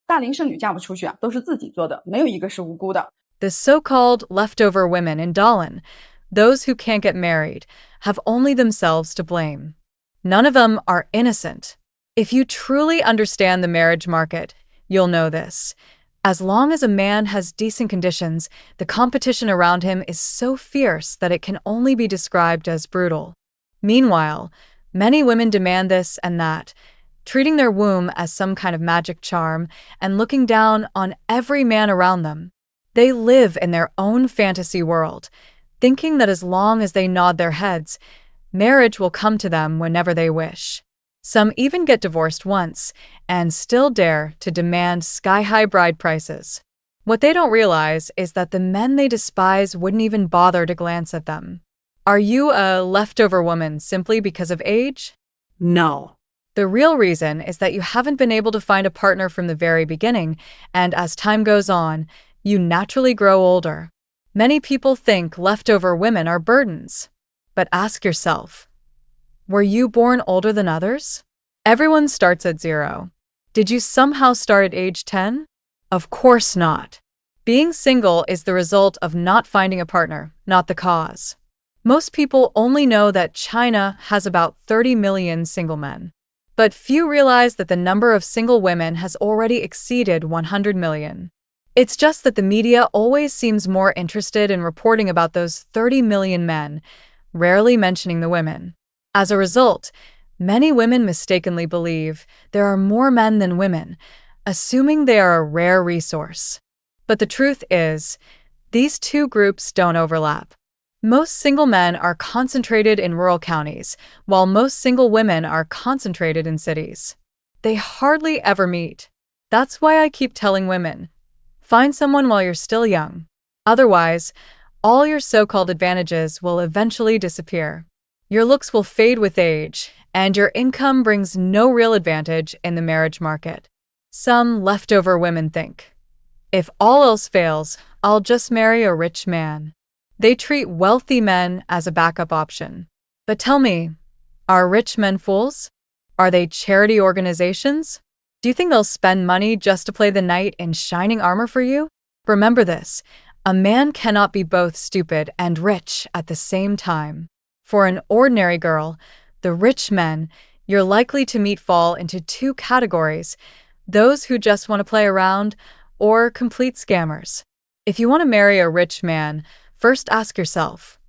大龄剩女嫁不出去啊，都是自己做的，没有一个是无辜的。The so-called leftover women in Dalian, those who can't get married, have only themselves to blame. None of them are innocent. If you truly understand the marriage market, you'll know this. As long as a man has decent conditions, the competition around him is so fierce that it can only be described as brutal. Meanwhile, many women demand this and that, treating their womb as some kind of magic charm and looking down on every man around them. They live in their own fantasy world, thinking that as long as they nod their heads, marriage will come to them whenever they wish. Some even get divorced once and still dare to demand sky-high bride prices. What they don't realize is that the men they despise wouldn't even bother to glance at them. Are you a leftover woman simply because of age? No. The real reason is that you haven't been able to find a partner from the very beginning, and as time goes on, you naturally grow older. Many people think leftover women are burdens. But ask yourself, were you born older than others? Everyone starts at 0. Did you somehow start at age 10? Of course not. Being single is the result of not finding a partner, not the cause. Most people only know that China has about 30 million single men. But few realize that the number of single women has already exceeded 100 million. It's just that the media always seems more interested in reporting about those 30 million men, rarely mentioning the women. As a result, many women mistakenly believe there are more men than women, assuming they are a rare resource. But the truth is, these two groups don't overlap. Most single men are concentrated in rural counties, while most single women are concentrated in cities. They hardly ever meet. That's why I keep telling women, find someone while you're still young. Otherwise, all your so-called advantages will eventually disappear. Your looks will fade with age, and your income brings no real advantage in the marriage market. Some leftover women think, if all else fails, I'll just marry a rich man. They treat wealthy men as a backup option. But tell me, are rich men fools? Are they charity organizations? Do you think they'll spend money just to play the knight in shining armor for you? Remember this, a man cannot be both stupid and rich at the same time. For an ordinary girl, the rich men you're likely to meet fall into two categories, those who just want to play around or complete scammers. If you want to marry a rich man, first ask yourself,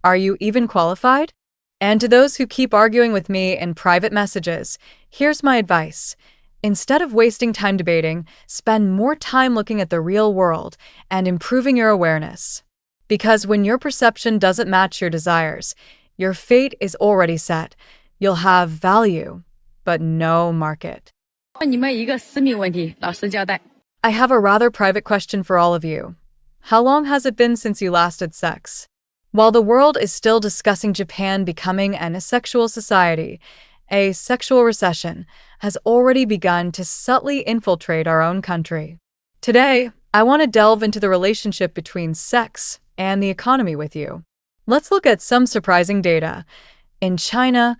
are you even qualified? And to those who keep arguing with me in private messages, here's my advice. Instead of wasting time debating, spend more time looking at the real world and improving your awareness. Because when your perception doesn't match your desires, your fate is already set. You'll have value, but no market. 问你们一个私密问题，老实交代。 I have a rather private question for all of you. How long has it been since you last had sex? While the world is still discussing Japan becoming an asexual society, a sexual recession has already begun to subtly infiltrate our own country. Today, I want to delve into the relationship between sex and the economy with you. Let's look at some surprising data. In China,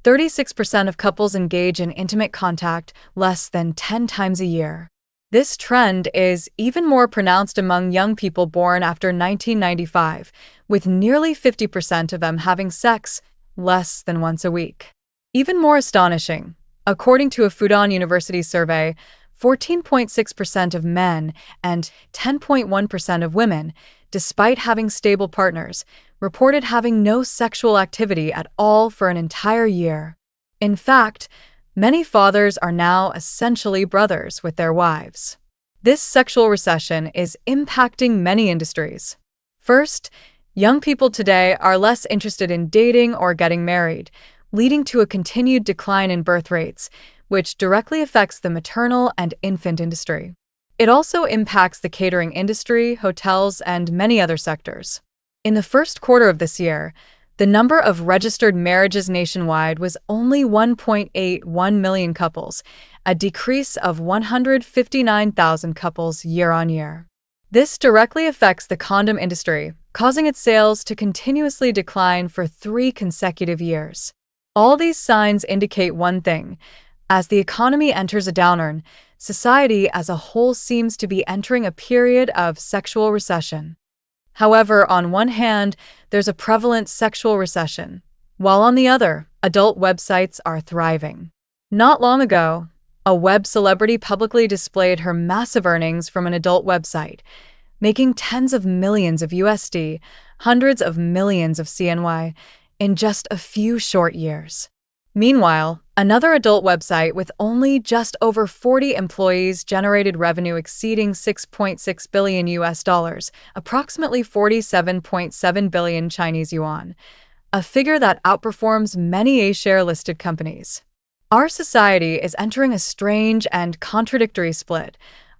36% of couples engage in intimate contact less than 10 times a year. This trend is even more pronounced among young people born after 1995, with nearly 50% of them having sex less than once a week. Even more astonishing, according to a Fudan University survey, 14.6% of men and 10.1% of women, despite having stable partners, reported having no sexual activity at all for an entire year. In fact, many fathers are now essentially brothers with their wives. This sexual recession is impacting many industries. First, young people today are less interested in dating or getting married, leading to a continued decline in birth rates, which directly affects the maternal and infant industry. It also impacts the catering industry, hotels, and many other sectors. In the first quarter of this year, the number of registered marriages nationwide was only 1.81 million couples, a decrease of 159,000 couples year-on-year. This directly affects the condom industry, causing its sales to continuously decline for 3 consecutive years. All these signs indicate one thing: As the economy enters a downturn, society as a whole seems to be entering a period of sexual recession. However, on one hand, there's a prevalent sexual recession, while on the other, adult websites are thriving. Not long ago, a web celebrity publicly displayed her massive earnings from an adult website, making tens of millions of USD, hundreds of millions of CNY, in just a few short years. Meanwhile, another adult website with only just over 40 employees generated revenue exceeding 6.6 billion US dollars, approximately 47.7 billion Chinese yuan, a figure that outperforms many A-share listed companies. Our society is entering a strange and contradictory split.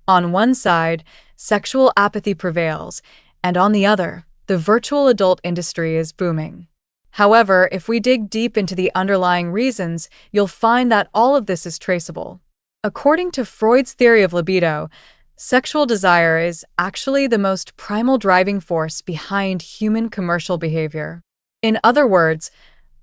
On one side, sexual apathy prevails, and on the other, the virtual adult industry is booming. However, if we dig deep into the underlying reasons, you'll find that all of this is traceable. According to Freud's theory of libido, sexual desire is actually the most primal driving force behind human commercial behavior. In other words,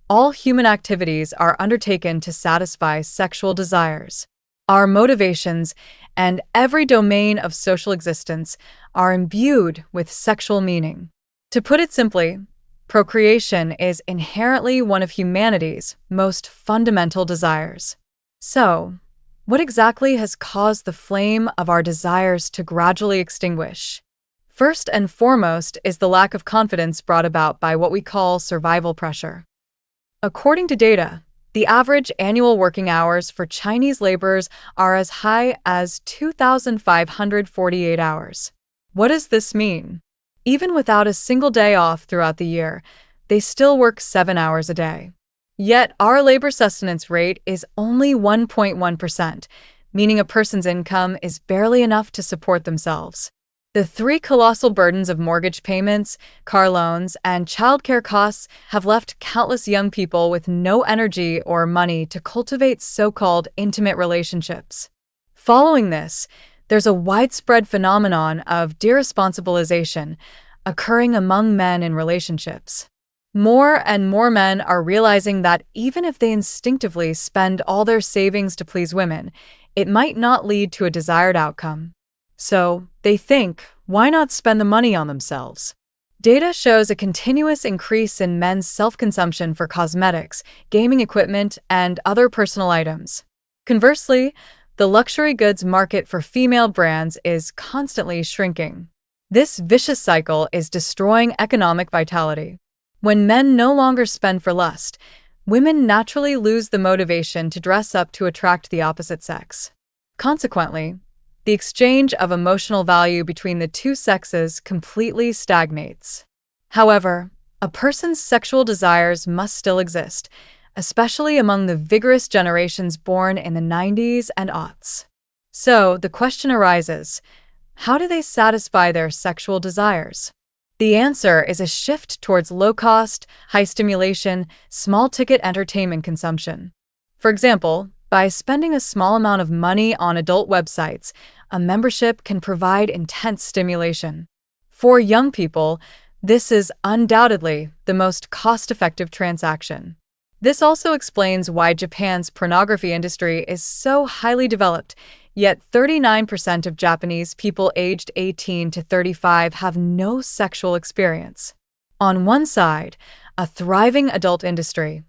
all human activities are undertaken to satisfy sexual desires. Our motivations and every domain of social existence are imbued with sexual meaning. To put it simply, procreation is inherently one of humanity's most fundamental desires. So, what exactly has caused the flame of our desires to gradually extinguish? First and foremost is the lack of confidence brought about by what we call survival pressure. According to data, the average annual working hours for Chinese laborers are as high as 2,548 hours. What does this mean? Even without a single day off throughout the year, they still work 7 hours a day. Yet our labor sustenance rate is only 1.1%, meaning a person's income is barely enough to support themselves. The three colossal burdens of mortgage payments, car loans, and childcare costs have left countless young people with no energy or money to cultivate so-called intimate relationships. Following this, there's a widespread phenomenon of deresponsibilization occurring among men in relationships. More and more men are realizing that even if they instinctively spend all their savings to please women, it might not lead to a desired outcome. So, they think, why not spend the money on themselves? Data shows a continuous increase in men's self-consumption for cosmetics, gaming equipment, and other personal items. Conversely, the luxury goods market for female brands is constantly shrinking. This vicious cycle is destroying economic vitality. When men no longer spend for lust, women naturally lose the motivation to dress up to attract the opposite sex. Consequently, the exchange of emotional value between the two sexes completely stagnates. However, a person's sexual desires must still exist, especially among the vigorous generations born in the 90s and aughts. So, the question arises, how do they satisfy their sexual desires? The answer is a shift towards low-cost, high-stimulation, small-ticket entertainment consumption. For example, by spending a small amount of money on adult websites, a membership can provide intense stimulation. For young people, this is undoubtedly the most cost-effective transaction. This also explains why Japan's pornography industry is so highly developed, yet 39% of Japanese people aged 18 to 35 have no sexual experience. On one side, a thriving adult industry.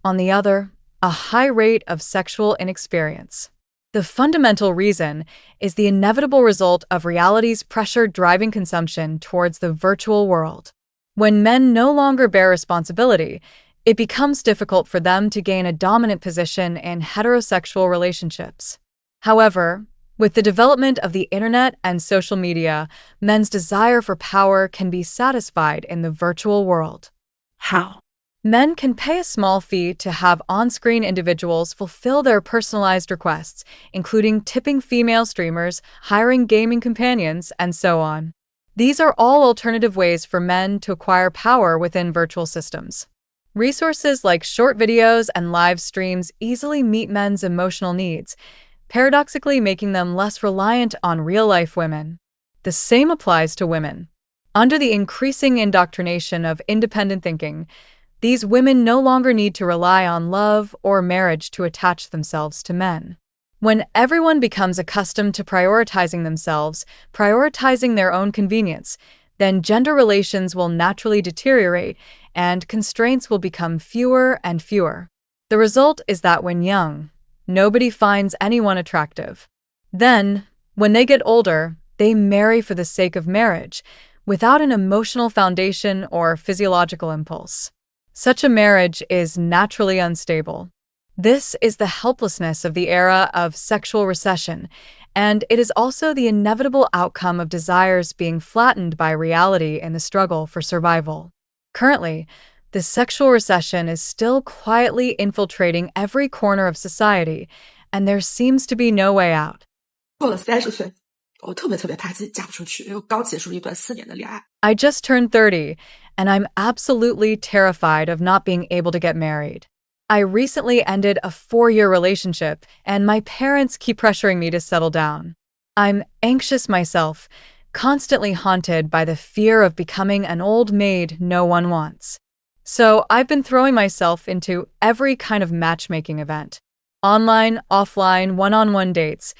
On the other, a high rate of sexual inexperience. The fundamental reason is the inevitable result of reality's pressure driving consumption towards the virtual world. When men no longer bear responsibility, it becomes difficult for them to gain a dominant position in heterosexual relationships. However, with the development of the internet and social media, men's desire for power can be satisfied in the virtual world. How? Men can pay a small fee to have on-screen individuals fulfill their personalized requests, including tipping female streamers, hiring gaming companions, and so on. These are all alternative ways for men to acquire power within virtual systems. Resources like short videos and live streams easily meet men's emotional needs, paradoxically making them less reliant on real-life women. The same applies to women. Under the increasing indoctrination of independent thinking, These women no longer need to rely on love or marriage to attach themselves to men. When everyone becomes accustomed to prioritizing themselves, prioritizing their own convenience, then gender relations will naturally deteriorate and constraints will become fewer and fewer. The result is that when young, nobody finds anyone attractive. Then, when they get older, they marry for the sake of marriage, without an emotional foundation or physiological impulse. Such a marriage is naturally unstable. This is the helplessness of the era of sexual recession, and it is also the inevitable outcome of desires being flattened by reality in the struggle for survival. Currently, the sexual recession is still quietly infiltrating every corner of society, and there seems to be no way out. 过了30岁，我特别怕自己嫁不出去，又刚结束了一段4年的恋爱。I just turned 30, and I'm absolutely terrified of not being able to get married. I recently ended a 4-year relationship, and my parents keep pressuring me to settle down. I'm anxious myself, constantly haunted by the fear of becoming an old maid no one wants. So I've been throwing myself into every kind of matchmaking event. Online, offline, one-on-one dates,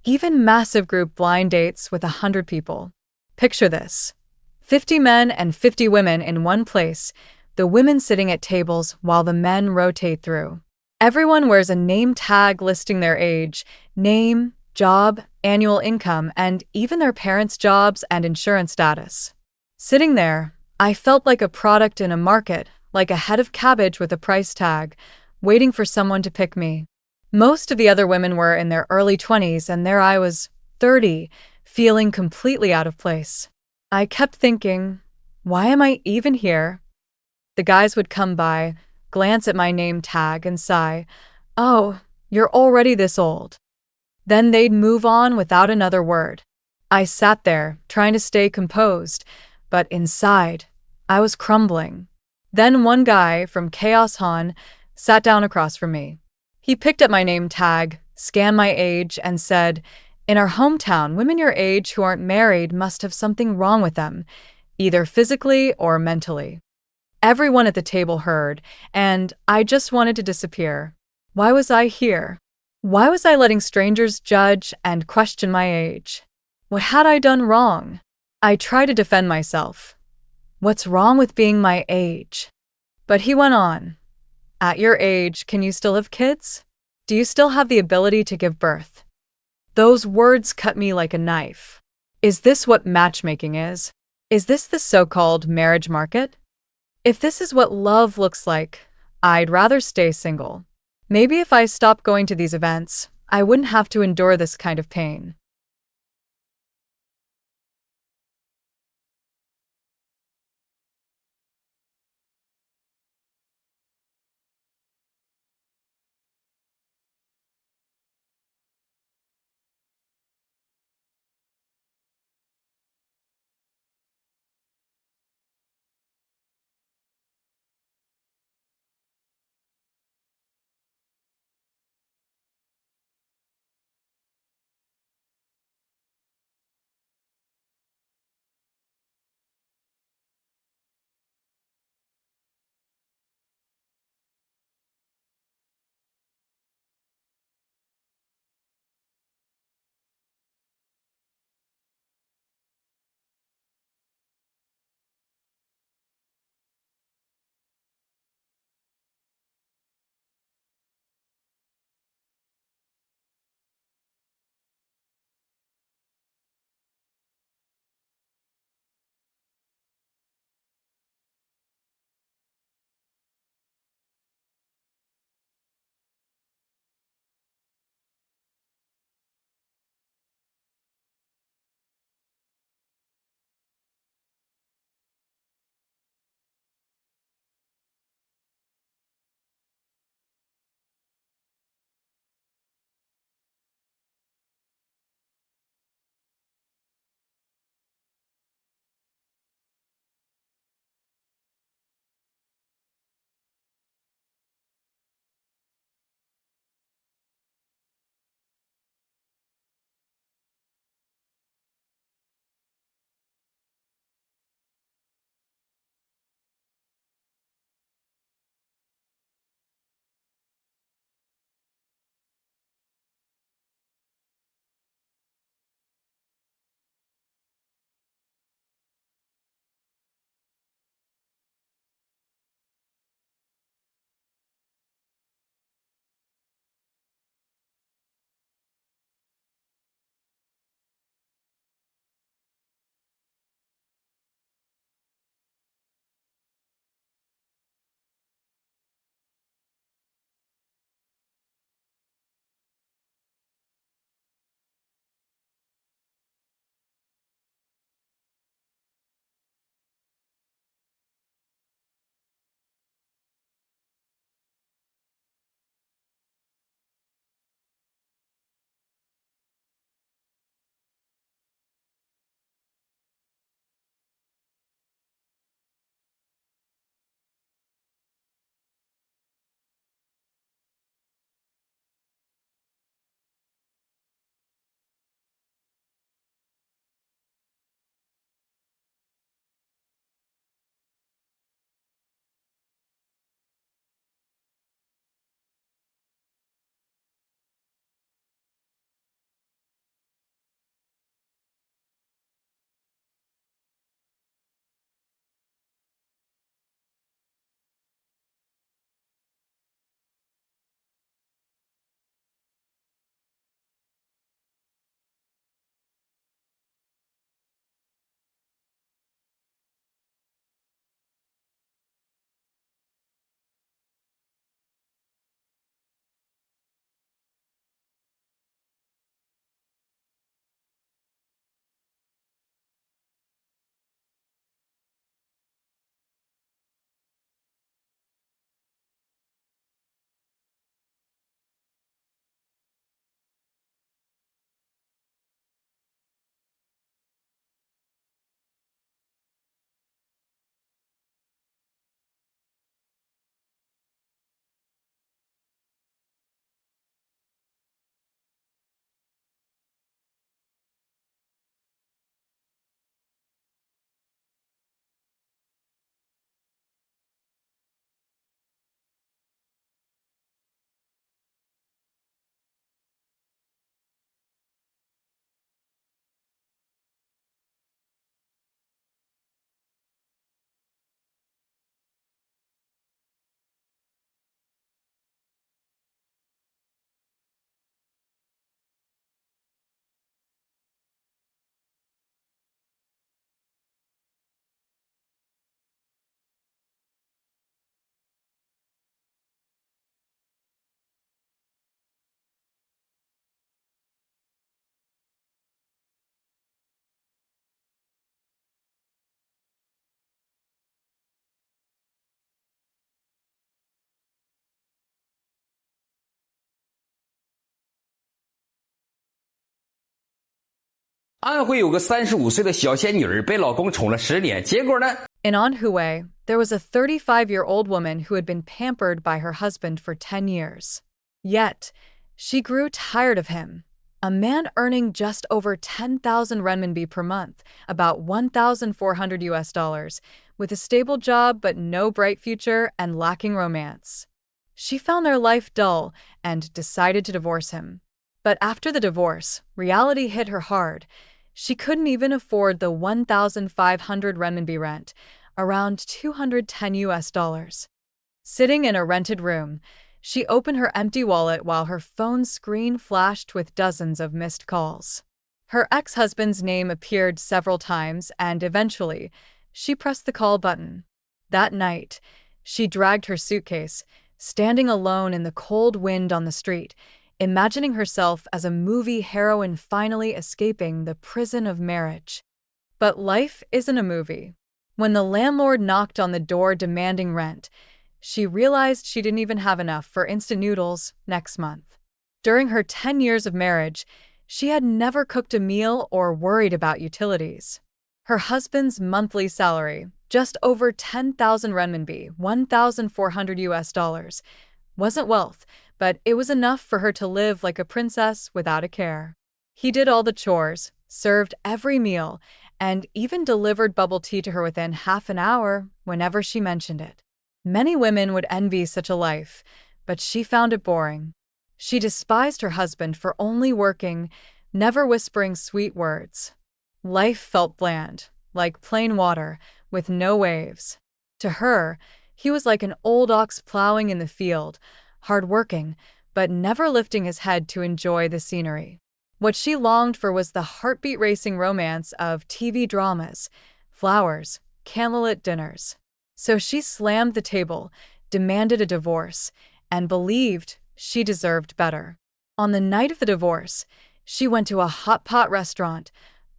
even massive group blind dates with 100 people. Picture this: 50 men and 50 women in one place, the women sitting at tables while the men rotate through. Everyone wears a name tag listing their age, name, job, annual income, and even their parents' jobs and insurance status. Sitting there, I felt like a product in a market, like a head of cabbage with a price tag, waiting for someone to pick me. Most of the other women were in their early 20s, and there I was, 30, feeling completely out of place. I kept thinking, why am I even here? The guys would come by, glance at my name tag, and sigh, "Oh, you're already this old." Then they'd move on without another word. I sat there, trying to stay composed, but inside, I was crumbling. Then one guy from Chaos Han sat down across from me. He picked up my name tag, scanned my age, and said, "In our hometown, women your age who aren't married must have something wrong with them, either physically or mentally." Everyone at the table heard, and I just wanted to disappear. Why was I here? Why was I letting strangers judge and question my age? What had I done wrong? I tried to defend myself. What's wrong with being my age? But he went on. At your age, can you still have kids? Do you still have the ability to give birth? Those words cut me like a knife. Is this what matchmaking is? Is this the so-called marriage market? If this is what love looks like, I'd rather stay single. Maybe if I stopped going to these events, I wouldn't have to endure this kind of pain. 安徽有个35岁的小仙女被老公宠了10年，结果呢 In Anhui, there was a 35-year-old woman who had been pampered by her husband for 10 years. Yet, she grew tired of him. A man earning just over 10,000 renminbi per month, about 1,400 US dollars, with a stable job but no bright future and lacking romance. She found their life dull and decided to divorce him. But after the divorce, reality hit her hard. She couldn't even afford the 1,500 renminbi rent, around 210 US dollars. Sitting in a rented room, she opened her empty wallet while her phone screen flashed with dozens of missed calls. Her ex-husband's name appeared several times, and eventually, she pressed the call button. That night, she dragged her suitcase, standing alone in the cold wind on the street, imagining herself as a movie heroine finally escaping the prison of marriage. But life isn't a movie. When the landlord knocked on the door demanding rent, she realized she didn't even have enough for instant noodles next month. During her 10 years of marriage, she had never cooked a meal or worried about utilities. Her husband's monthly salary, just over 10,000 renminbi, 1,400 US dollars, wasn't wealth, but it was enough for her to live like a princess without a care. He did all the chores, served every meal, and even delivered bubble tea to her within half an hour whenever she mentioned it. Many women would envy such a life, but she found it boring. She despised her husband for only working, never whispering sweet words. Life felt bland, like plain water, with no waves. To her, he was like an old ox plowing in the field, hard-working, but never lifting his head to enjoy the scenery. What she longed for was the heartbeat-racing romance of TV dramas, flowers, candlelit dinners. So she slammed the table, demanded a divorce, and believed she deserved better. On the night of the divorce, she went to a hot pot restaurant,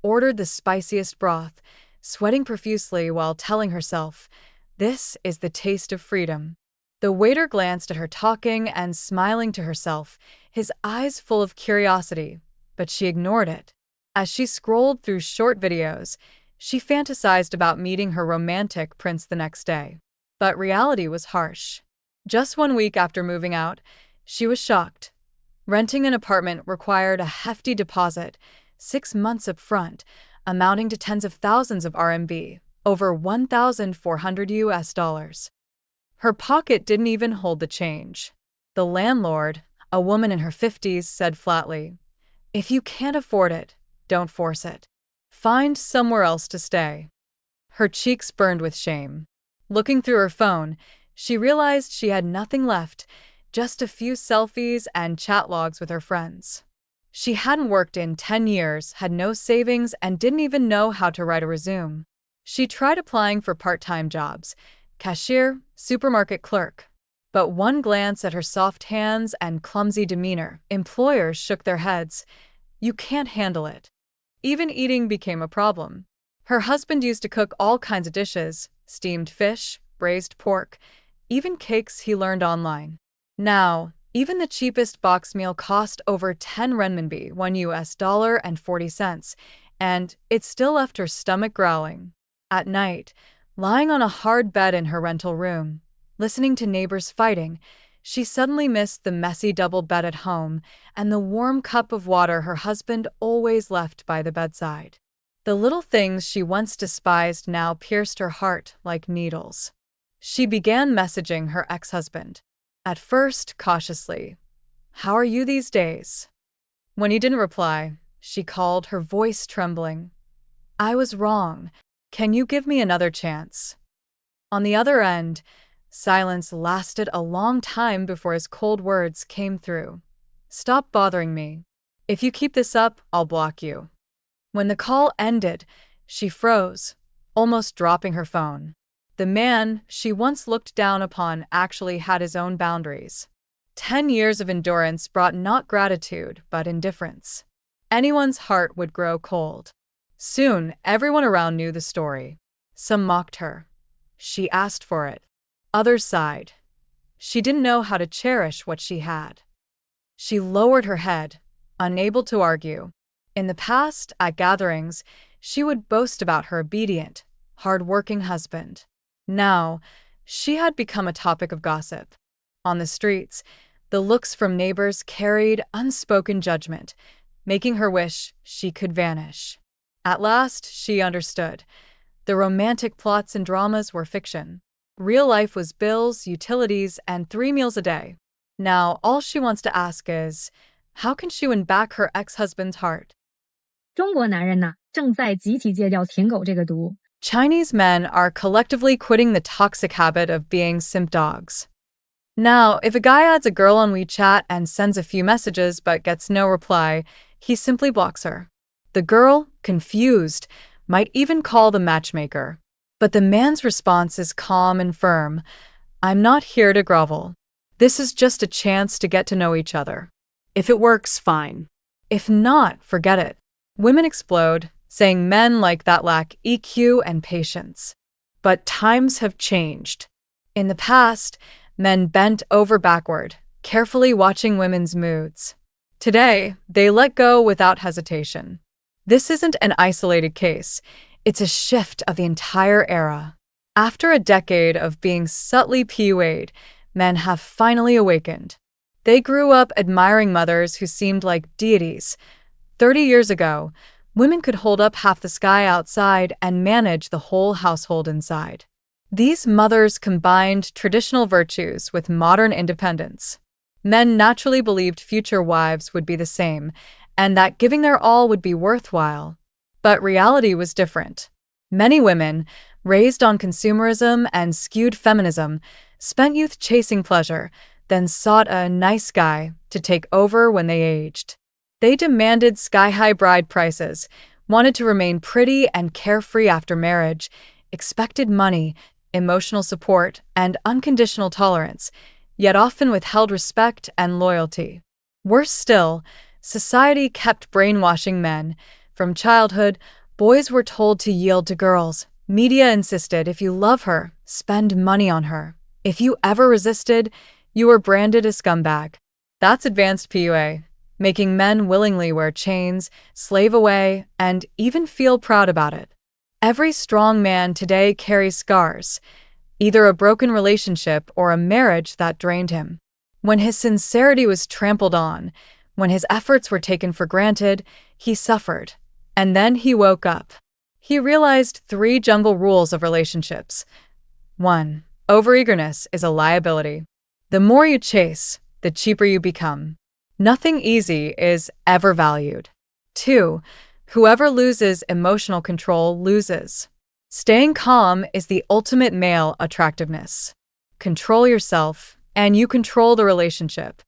ordered the spiciest broth, sweating profusely while telling herself, "This is the taste of freedom." The waiter glanced at her talking and smiling to herself, his eyes full of curiosity, but she ignored it. As she scrolled through short videos, she fantasized about meeting her romantic prince the next day. But reality was harsh. Just 1 week after moving out, she was shocked. Renting an apartment required a hefty deposit, 6 months up front, amounting to tens of thousands of RMB, over 1,400 US dollars. Her pocket didn't even hold the change. The landlord, a woman in her 50s, said flatly, "If you can't afford it, don't force it. Find somewhere else to stay." Her cheeks burned with shame. Looking through her phone, she realized she had nothing left, just a few selfies and chat logs with her friends. She hadn't worked in 10 years, had no savings, and didn't even know how to write a resume. She tried applying for part-time jobs, cashier, supermarket clerk. But one glance at her soft hands and clumsy demeanor, employers shook their heads. You can't handle it. Even eating became a problem. Her husband used to cook all kinds of dishes, steamed fish, braised pork, even cakes he learned online. Now, even the cheapest box meal cost over 10 renminbi, $1.40, and it still left her stomach growling. At night, lying on a hard bed in her rental room, listening to neighbors fighting, she suddenly missed the messy double bed at home and the warm cup of water her husband always left by the bedside. The little things she once despised now pierced her heart like needles. She began messaging her ex-husband. At first, cautiously, "How are you these days?" When he didn't reply, she called, her voice trembling. "I was wrong. Can you give me another chance?" On the other end, silence lasted a long time before his cold words came through. "Stop bothering me. If you keep this up, I'll block you." When the call ended, she froze, almost dropping her phone. The man she once looked down upon actually had his own boundaries. 10 years of endurance brought not gratitude, but indifference. Anyone's heart would grow cold. Soon, everyone around knew the story. Some mocked her. She asked for it. Others sighed. She didn't know how to cherish what she had. She lowered her head, unable to argue. In the past, at gatherings, she would boast about her obedient, hard-working husband. Now, she had become a topic of gossip. On the streets, the looks from neighbors carried unspoken judgment, making her wish she could vanish. At last, she understood. The romantic plots and dramas were fiction. Real life was bills, utilities, and 3 meals a day. Now, all she wants to ask is, how can she win back her ex-husband's heart? 中国男人呐，正在集体戒掉舔狗这个毒。 Chinese men are collectively quitting the toxic habit of being simp dogs. Now, if a guy adds a girl on WeChat and sends a few messages but gets no reply, he simply blocks her. The girl, confused, might even call the matchmaker. But the man's response is calm and firm. I'm not here to grovel. This is just a chance to get to know each other. If it works, fine. If not, forget it. Women explode, saying men like that lack EQ and patience. But times have changed. In the past, men bent over backward, carefully watching women's moods. Today, they let go without hesitation. This isn't an isolated case. It's a shift of the entire era. After a decade of being subtly PUA'd, men have finally awakened. They grew up admiring mothers who seemed like deities. 30 years ago, women could hold up half the sky outside and manage the whole household inside. These mothers combined traditional virtues with modern independence. Men naturally believed future wives would be the same, and that giving their all would be worthwhile. But reality was different. Many women, raised on consumerism and skewed feminism, spent youth chasing pleasure, then sought a nice guy to take over when they aged. They demanded sky-high bride prices, wanted to remain pretty and carefree after marriage, expected money, emotional support, and unconditional tolerance, yet often withheld respect and loyalty. Worse still, society kept brainwashing men. From childhood, boys were told to yield to girls. Media insisted if you love her, spend money on her. If you ever resisted, you were branded a scumbag. That's advanced PUA, making men willingly wear chains, slave away, and even feel proud about it. Every strong man today carries scars, either a broken relationship or a marriage that drained him. When his sincerity was trampled on, when his efforts were taken for granted, he suffered. And then he woke up. He realized 3 jungle rules of relationships. 1. Overeagerness is a liability. The more you chase, the cheaper you become. Nothing easy is ever valued. 2. Whoever loses emotional control loses. Staying calm is the ultimate male attractiveness. Control yourself, and you control the relationship.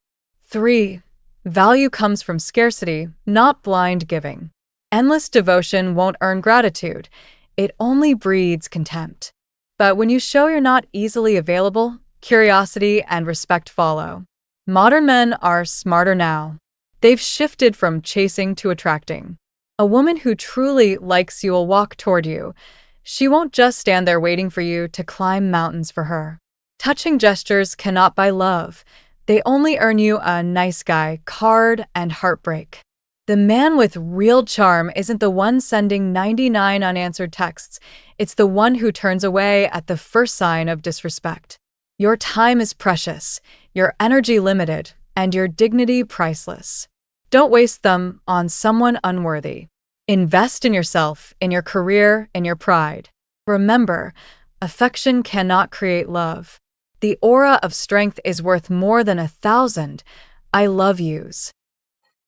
3. Value comes from scarcity, not blind giving. Endless devotion won't earn gratitude. It only breeds contempt. But when you show you're not easily available, curiosity and respect follow. Modern men are smarter now. They've shifted from chasing to attracting. A woman who truly likes you will walk toward you. She won't just stand there waiting for you to climb mountains for her. Touching gestures cannot buy love. They only earn you a nice guy card and heartbreak. The man with real charm isn't the one sending 99 unanswered texts. It's the one who turns away at the first sign of disrespect. Your time is precious, your energy limited, and your dignity priceless. Don't waste them on someone unworthy. Invest in yourself, in your career, in your pride. Remember, affection cannot create love. The aura of strength is worth more than 1,000 I love yous.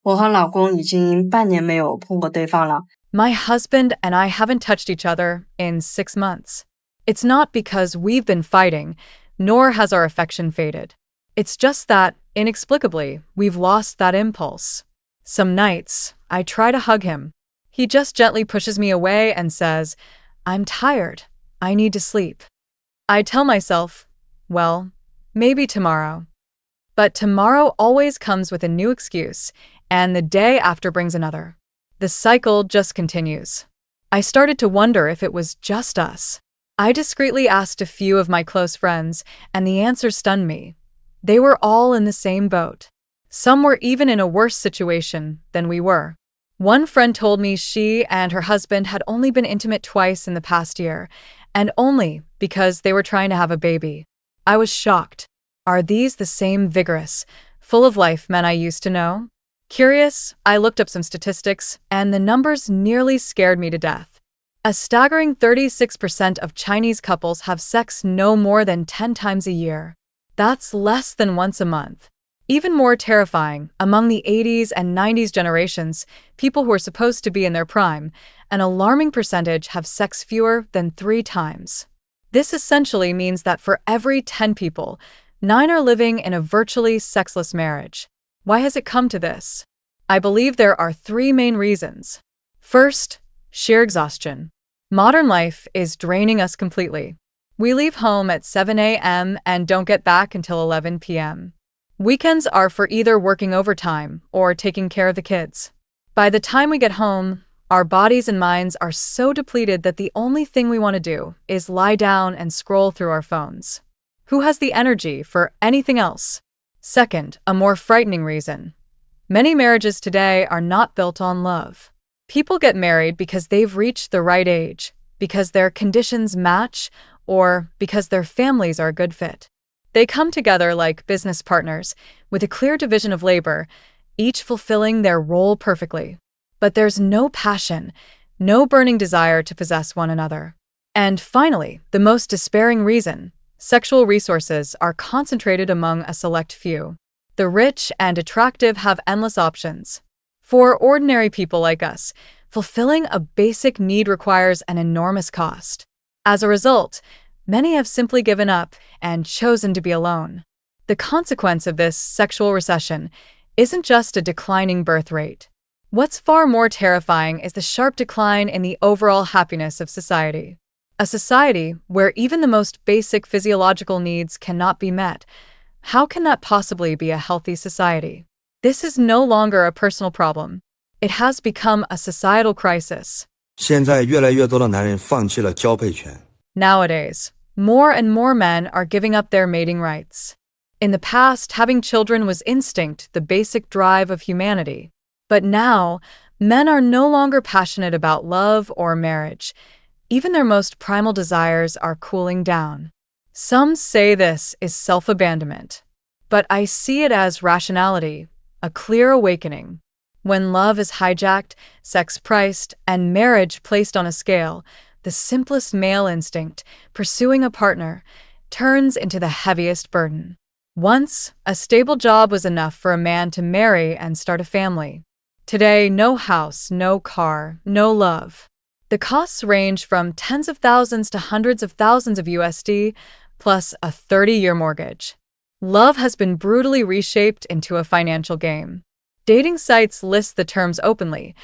我和老公已经半年没有碰过对方了。 My husband and I haven't touched each other in 6 months. It's not because we've been fighting, nor has our affection faded. It's just that, inexplicably, we've lost that impulse. Some nights, I try to hug him. He just gently pushes me away and says, I'm tired. I need to sleep. I tell myself, well, maybe tomorrow. But tomorrow always comes with a new excuse, and the day after brings another. The cycle just continues. I started to wonder if it was just us. I discreetly asked a few of my close friends, and the answer stunned me. They were all in the same boat. Some were even in a worse situation than we were. One friend told me she and her husband had only been intimate twice in the past year, and only because they were trying to have a baby. I was shocked. Are these the same vigorous, full of life men I used to know? Curious, I looked up some statistics, and the numbers nearly scared me to death. A staggering 36% of Chinese couples have sex no more than 10 times a year. That's less than once a month. Even more terrifying, among the 80s and 90s generations, people who are supposed to be in their prime, an alarming percentage have sex fewer than 3 times. This essentially means that for every 10 people, 9 are living in a virtually sexless marriage. Why has it come to this? I believe there are 3 main reasons. First, sheer exhaustion. Modern life is draining us completely. We leave home at 7 a.m. and don't get back until 11 p.m. Weekends are for either working overtime or taking care of the kids. By the time we get home, our bodies and minds are so depleted that the only thing we want to do is lie down and scroll through our phones. Who has the energy for anything else? Second, a more frightening reason. Many marriages today are not built on love. People get married because they've reached the right age, because their conditions match, or because their families are a good fit. They come together like business partners, with a clear division of labor, each fulfilling their role perfectly. But there's no passion, no burning desire to possess one another. And finally, the most despairing reason, sexual resources are concentrated among a select few. The rich and attractive have endless options. For ordinary people like us, fulfilling a basic need requires an enormous cost. As a result, many have simply given up and chosen to be alone. The consequence of this sexual recession isn't just a declining birth rate. What's far more terrifying is the sharp decline in the overall happiness of society. A society where even the most basic physiological needs cannot be met. How can that possibly be a healthy society? This is no longer a personal problem. It has become a societal crisis. 现在越来越多的男人放弃了交配权。 Nowadays, more and more men are giving up their mating rights. In the past, having children was instinct, the basic drive of humanity. But now, men are no longer passionate about love or marriage. Even their most primal desires are cooling down. Some say this is self-abandonment, but I see it as rationality, a clear awakening. When love is hijacked, sex priced, and marriage placed on a scale, the simplest male instinct, pursuing a partner, turns into the heaviest burden. Once, a stable job was enough for a man to marry and start a family. Today, no house, no car, no love. The costs range from tens of thousands to hundreds of thousands of USD, plus a 30-year mortgage. Love has been brutally reshaped into a financial game. Dating sites list the terms openly.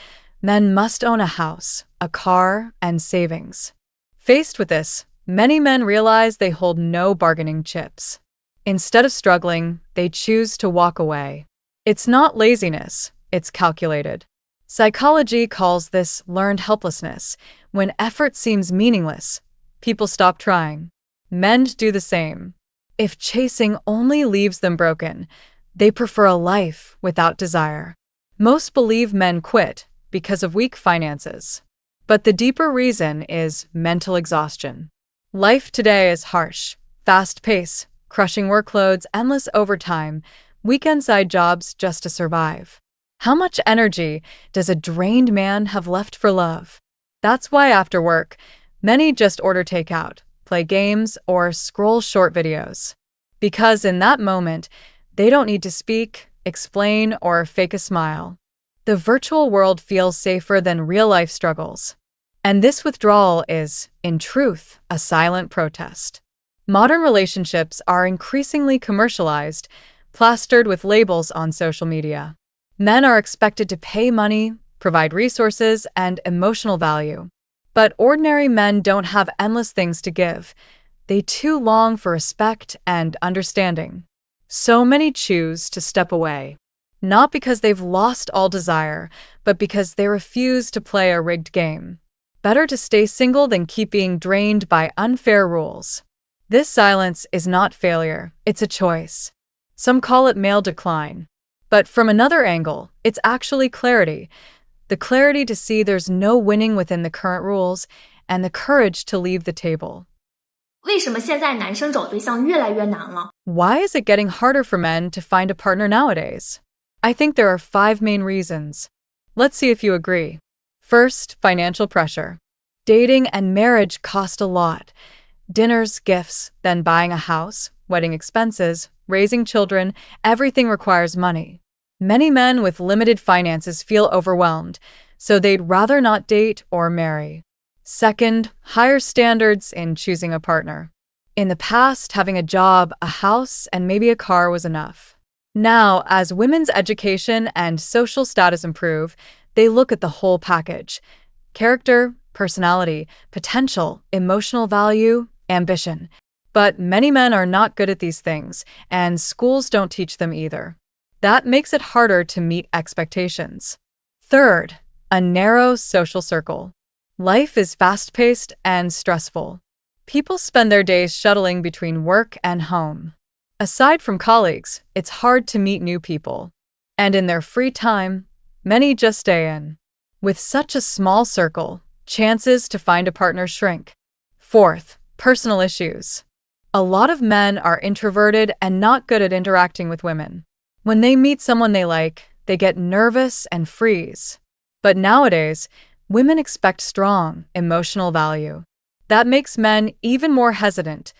Men must own a house, a car, and savings. Faced with this, many men realize they hold no bargaining chips. Instead of struggling, they choose to walk away. It's not laziness, it's calculated. Psychology calls this learned helplessness. When effort seems meaningless, people stop trying. Men do the same. If chasing only leaves them broken, they prefer a life without desire. Most believe men quit because of weak finances. But the deeper reason is mental exhaustion. Life today is harsh, fast-paced, crushing workloads, endless overtime, weekend side jobs just to survive. How much energy does a drained man have left for love? That's why after work, many just order takeout, play games, or scroll short videos. Because in that moment, they don't need to speak, explain, or fake a smile. The virtual world feels safer than real-life struggles. And this withdrawal is, in truth, a silent protest. Modern relationships are increasingly commercialized, plastered with labels on social media. Men are expected to pay money, provide resources, and emotional value. But ordinary men don't have endless things to give. They too long for respect and understanding. So many choose to step away. Not because they've lost all desire, but because they refuse to play a rigged game. Better to stay single than keep being drained by unfair rules. This silence is not failure, it's a choice. Some call it male decline. But from another angle, it's actually clarity. the clarity to see there's no winning within the current rules, and the courage to leave the table. 为什么现在男生找对象越来越难了？ Why is it getting harder for men to find a partner nowadays? I think there are 5 main reasons. Let's see if you agree. First, financial pressure. Dating and marriage cost a lot. Dinners, gifts, then buying a house, wedding expenses, raising children, everything requires money. Many men with limited finances feel overwhelmed, so they'd rather not date or marry. Second, higher standards in choosing a partner. In the past, having a job, a house, and maybe a car was enough. Now, as women's education and social status improve, they look at the whole package: character, personality, potential, emotional value, ambition. But many men are not good at these things, and schools don't teach them either. That makes it harder to meet expectations. Third, a narrow social circle. Life is fast-paced and stressful. People spend their days shuttling between work and home. Aside from colleagues, it's hard to meet new people. And in their free time, many just stay in. With such a small circle, chances to find a partner shrink. Fourth, personal issues. A lot of men are introverted and not good at interacting with women. When they meet someone they like, they get nervous and freeze. But nowadays, women expect strong, emotional value. That makes men even more hesitant,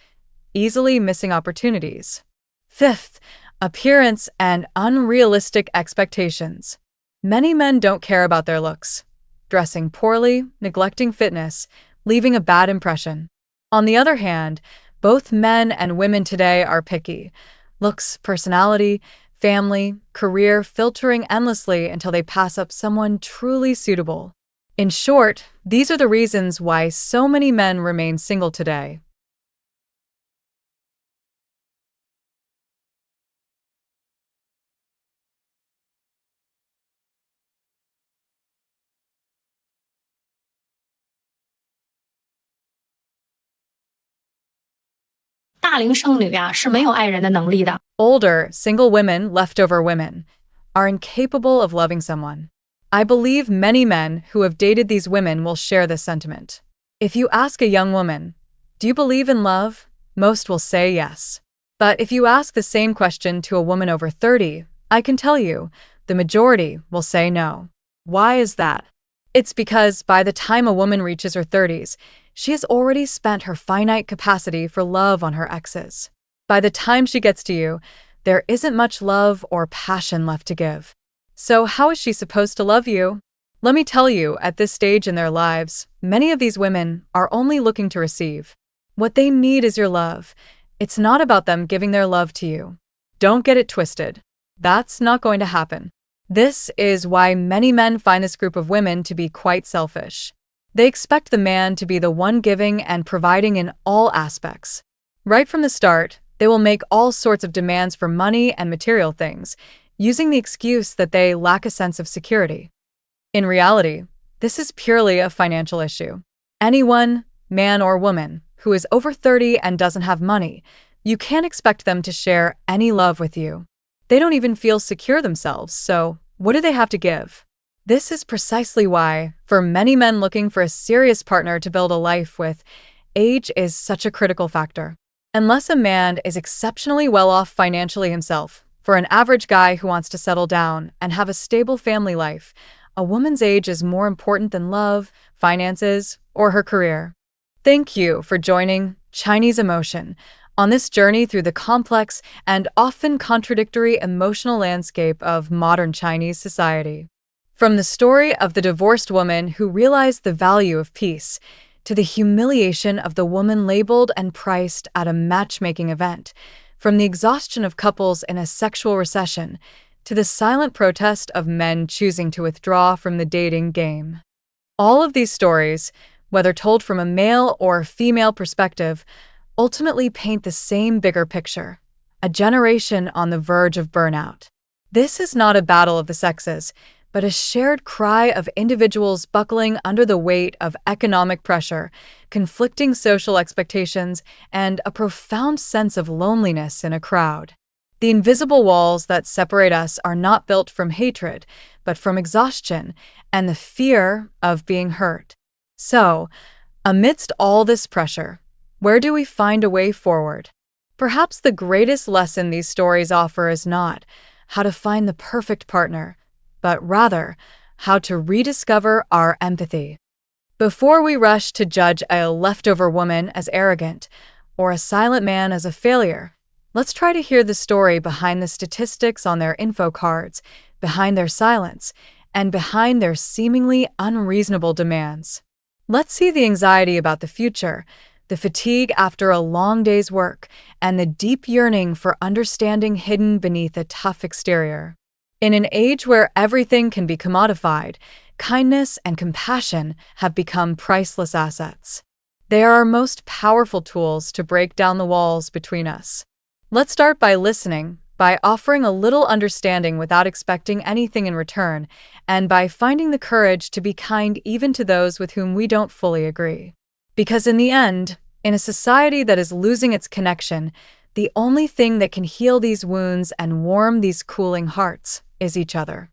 easily missing opportunities. Fifth, appearance and unrealistic expectations. Many men don't care about their looks, dressing poorly, neglecting fitness, leaving a bad impression. On the other hand, both men and women today are picky. Looks, personality, family, career, filtering endlessly until they pass up someone truly suitable. In short, these are the reasons why so many men remain single today. Older, single women, leftover women, are incapable of loving someone. I believe many men who have dated these women will share this sentiment. If you ask a young woman, "Do you believe in love?" most will say yes. But if you ask the same question to a woman over 30, I can tell you, the majority will say no. Why is that? It's because by the time a woman reaches her 30s, she has already spent her finite capacity for love on her exes. By the time she gets to you, there isn't much love or passion left to give. So how is she supposed to love you? Let me tell you, at this stage in their lives, many of these women are only looking to receive. What they need is your love. It's not about them giving their love to you. Don't get it twisted. That's not going to happen. This is why many men find this group of women to be quite selfish. They expect the man to be the one giving and providing in all aspects. Right from the start, they will make all sorts of demands for money and material things, using the excuse that they lack a sense of security. In reality, this is purely a financial issue. Anyone, man or woman, who is over 30 and doesn't have money, you can't expect them to share any love with you. They don't even feel secure themselves, so what do they have to give? This is precisely why, for many men looking for a serious partner to build a life with, age is such a critical factor. Unless a man is exceptionally well off financially himself, for an average guy who wants to settle down and have a stable family life, a woman's age is more important than love, finances, or her career. Thank you for joining Chinese Emotion on this journey through the complex and often contradictory emotional landscape of modern Chinese society. From the story of the divorced woman who realized the value of peace, to the humiliation of the woman labeled and priced at a matchmaking event, from the exhaustion of couples in a sexual recession, to the silent protest of men choosing to withdraw from the dating game. All of these stories, whether told from a male or female perspective, ultimately paint the same bigger picture: a generation on the verge of burnout. This is not a battle of the sexes, but a shared cry of individuals buckling under the weight of economic pressure, conflicting social expectations, and a profound sense of loneliness in a crowd. The invisible walls that separate us are not built from hatred, but from exhaustion and the fear of being hurt. So, amidst all this pressure, where do we find a way forward? Perhaps the greatest lesson these stories offer is not how to find the perfect partner, but rather how to rediscover our empathy. Before we rush to judge a leftover woman as arrogant or a silent man as a failure, let's try to hear the story behind the statistics on their info cards, behind their silence, and behind their seemingly unreasonable demands. Let's see the anxiety about the future, the fatigue after a long day's work, and the deep yearning for understanding hidden beneath a tough exterior. In an age where everything can be commodified, kindness and compassion have become priceless assets. They are our most powerful tools to break down the walls between us. Let's start by listening, by offering a little understanding without expecting anything in return, and by finding the courage to be kind even to those with whom we don't fully agree. Because in the end, in a society that is losing its connection, the only thing that can heal these wounds and warm these cooling hearts is each other.